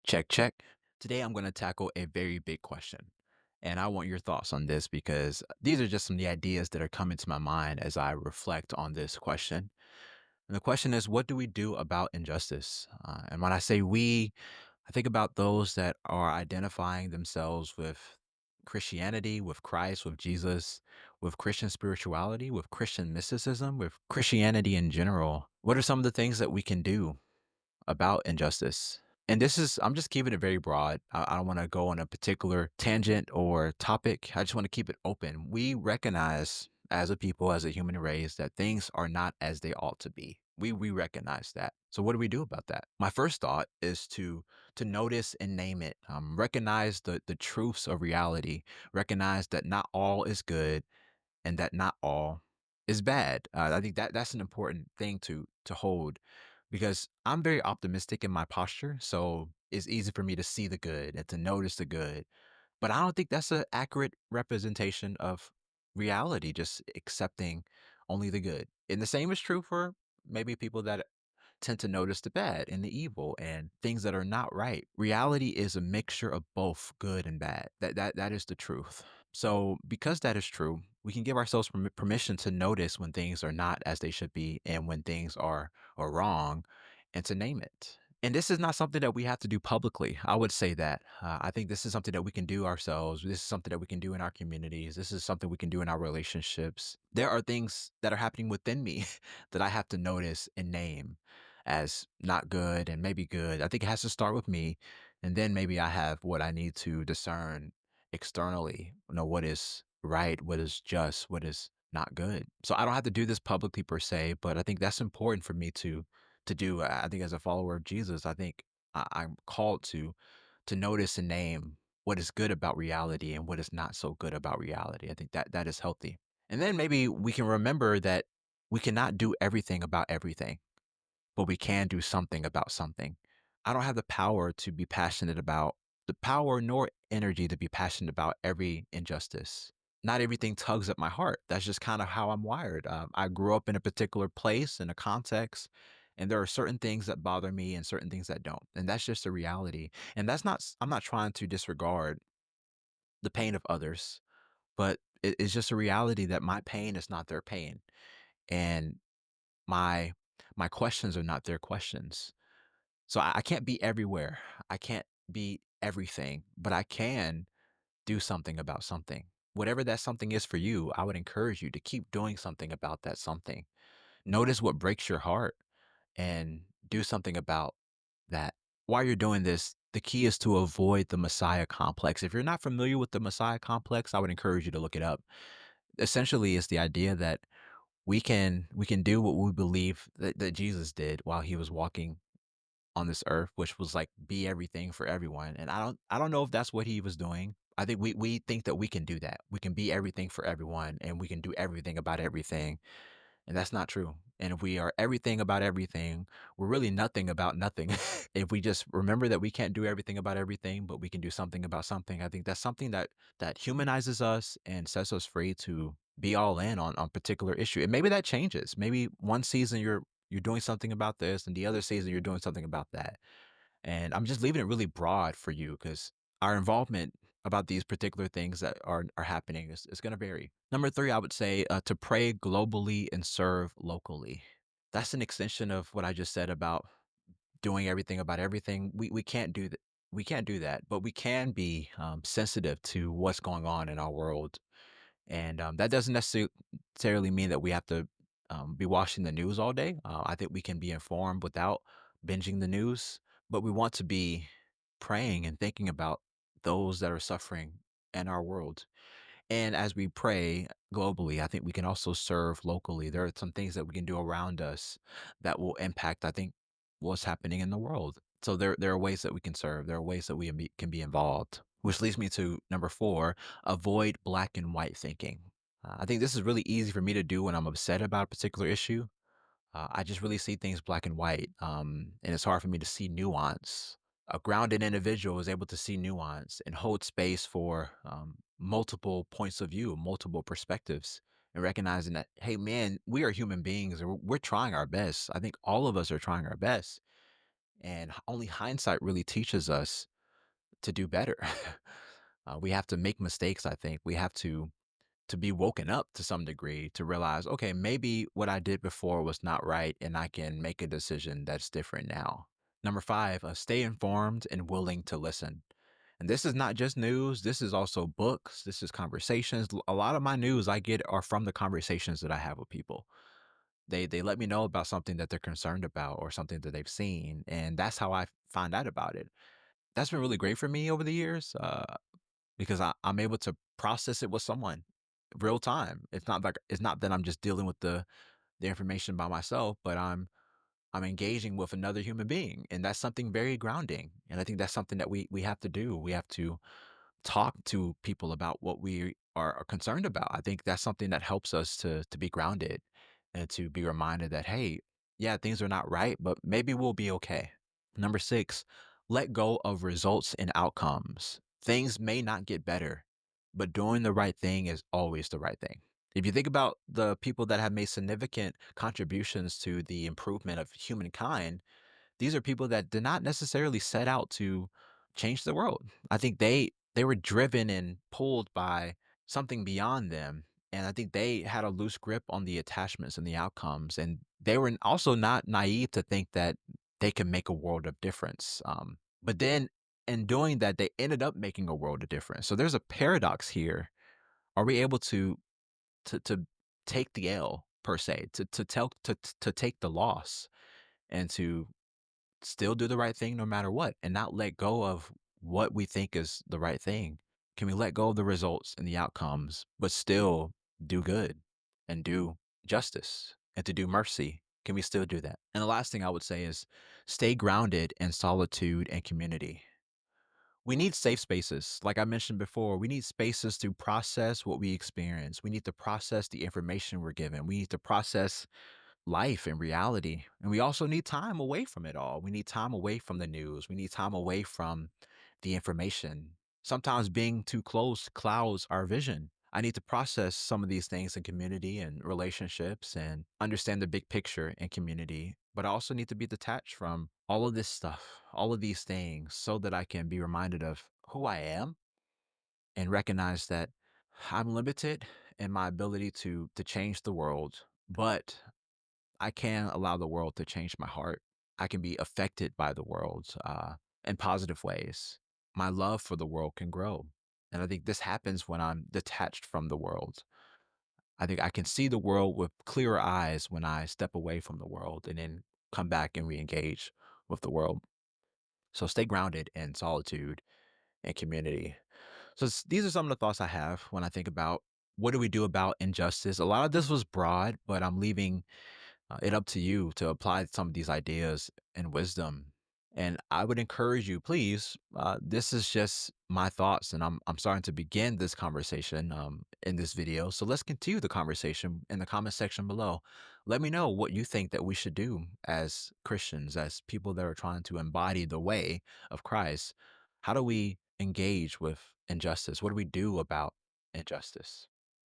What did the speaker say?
Check, check. Today I'm going to tackle a very big question. And I want your thoughts on this because these are just some of the ideas that are coming to my mind as I reflect on this question. And the question is, what do we do about injustice? And when I say we, I think about those that are identifying themselves with Christianity, with Christ, with Jesus, with Christian spirituality, with Christian mysticism, with Christianity in general. What are some of the things that we can do about injustice? And this is, I'm just keeping it very broad. I don't want to go on a particular tangent or topic. I just want to keep it open. We recognize as a people, as a human race, that things are not as they ought to be. We recognize that. So what do we do about that? My first thought is to notice and name it. Recognize the truths of reality. Recognize that not all is good and that not all is bad. I think that that's an important thing to hold because I'm very optimistic in my posture, so it's easy for me to see the good and to notice the good. But I don't think that's an accurate representation of reality, just accepting only the good. And the same is true for maybe people that tend to notice the bad and the evil and things that are not right. Reality is a mixture of both good and bad. That is the truth. So, because that is true, we can give ourselves permission to notice when things are not as they should be and when things are wrong and to name it. And this is not something that we have to do publicly. I would say that. I think this is something that we can do ourselves. This is something that we can do in our communities. This is something we can do in our relationships. There are things that are happening within me that I have to notice and name as not good and maybe good. I think it has to start with me. And then maybe I have what I need to discern externally, what is right, what is just, what is not good. So I don't have to do this publicly per se, but I think that's important for me to do. I think as a follower of Jesus, I think I'm called to notice and name what is good about reality and what is not so good about reality. I think that that is healthy. And then maybe we can remember that we cannot do everything about everything, but we can do something about something. I don't have the power to be passionate about the power nor energy to be passionate about every injustice. Not everything tugs at my heart. That's just kind of how I'm wired. I grew up in a particular place, in a context, and there are certain things that bother me and certain things that don't. And that's just a reality. And that's not, I'm not trying to disregard the pain of others, but it's just a reality that my pain is not their pain. And my my questions are not their questions. So I can't be everywhere. I can't be everything, but I can do something about something. Whatever that something is for you, I would encourage you to keep doing something about that something. Notice what breaks your heart and do something about that. While you're doing this, the key is to avoid the Messiah complex. If you're not familiar with the Messiah complex, I would encourage you to look it up. Essentially, it's the idea that we can do what we believe that Jesus did while he was walking on this earth, which was like be everything for everyone. And I don't know if that's what he was doing. I think we think that we can do that. We can be everything for everyone and we can do everything about everything. And that's not true. And if we are everything about everything, we're really nothing about nothing. If we just remember that we can't do everything about everything, but we can do something about something, I think that's something that humanizes us and sets us free to be all in on particular issue. And maybe that changes. Maybe one season you're doing something about this and the other season you're doing something about that. And I'm just leaving it really broad for you because our involvement about these particular things that are happening is going to vary. Number three, I would say to pray globally and serve locally. That's an extension of what I just said about doing everything about everything. We can't do that. We can't do that, but we can be sensitive to what's going on in our world, and that doesn't necessarily mean that we have to be watching the news all day. I think we can be informed without binging the news, but we want to be praying and thinking about those that are suffering in our world. And as we pray globally, I think we can also serve locally. There are some things that we can do around us that will impact, I think, what's happening in the world. So there are ways that we can serve. There are ways that can be involved. Which leads me to number four: avoid black and white thinking. I think this is really easy for me to do when I'm upset about a particular issue. I just really see things black and white, and it's hard for me to see nuance. A grounded individual is able to see nuance and hold space for multiple points of view, multiple perspectives, and recognizing that, hey, man, we are human beings and we're trying our best. I think all of us are trying our best. And only hindsight really teaches us to do better. We have to make mistakes, I think. We have to be woken up to some degree to realize, okay, maybe what I did before was not right and I can make a decision that's different now. Number five, stay informed and willing to listen. And this is not just news, this is also books, this is conversations. A lot of my news I get are from the conversations that I have with people. They let me know about something that they're concerned about or something that they've seen, and that's how I find out about it. That's been really great for me over the years. Because I'm able to process it with someone real time. It's not that I'm just dealing with the information by myself, but I'm engaging with another human being, and that's something very grounding. And I think that's something that we have to do. We have to talk to people about what we are concerned about. I think that's something that helps us to be grounded and to be reminded that hey, yeah, things are not right, but maybe we'll be okay. Number six, let go of results and outcomes. Things may not get better, but doing the right thing is always the right thing. If you think about the people that have made significant contributions to the improvement of humankind, these are people that did not necessarily set out to change the world. I think they were driven and pulled by something beyond them, and I think they had a loose grip on the attachments and the outcomes, and they were also not naive to think that they could make a world of difference. But then in doing that, they ended up making a world of difference. So there's a paradox here. Are we able to take the L per se, to take the loss and to still do the right thing no matter what and not let go of what we think is the right thing? Can we let go of the results and the outcomes, but still do good and do justice and to do mercy? Can we still do that? And the last thing I would say is stay grounded in solitude and community. We need safe spaces. Like I mentioned before, we need spaces to process what we experience. We need to process the information we're given. We need to process life and reality. And we also need time away from it all. We need time away from the news. We need time away from the information. Sometimes being too close clouds our vision. I need to process some of these things in community and relationships and understand the big picture in community. But I also need to be detached from all of this stuff, all of these things, so that I can be reminded of who I am and recognize that I'm limited in my ability to change the world, but I can allow the world to change my heart. I can be affected by the world in positive ways. My love for the world can grow. And I think this happens when I'm detached from the world. I think I can see the world with clearer eyes when I step away from the world and then come back and re engage with the world. So stay grounded in solitude and community. So these are some of the thoughts I have when I think about what do we do about injustice. A lot of this was broad, but I'm leaving it up to you to apply some of these ideas and wisdom. And I would encourage you, please. This is just my thoughts, and I'm starting to begin this conversation in this video. So let's continue the conversation in the comment section below. Let me know what you think that we should do as Christians, as people that are trying to embody the way of Christ. How do we engage with injustice? What do we do about injustice?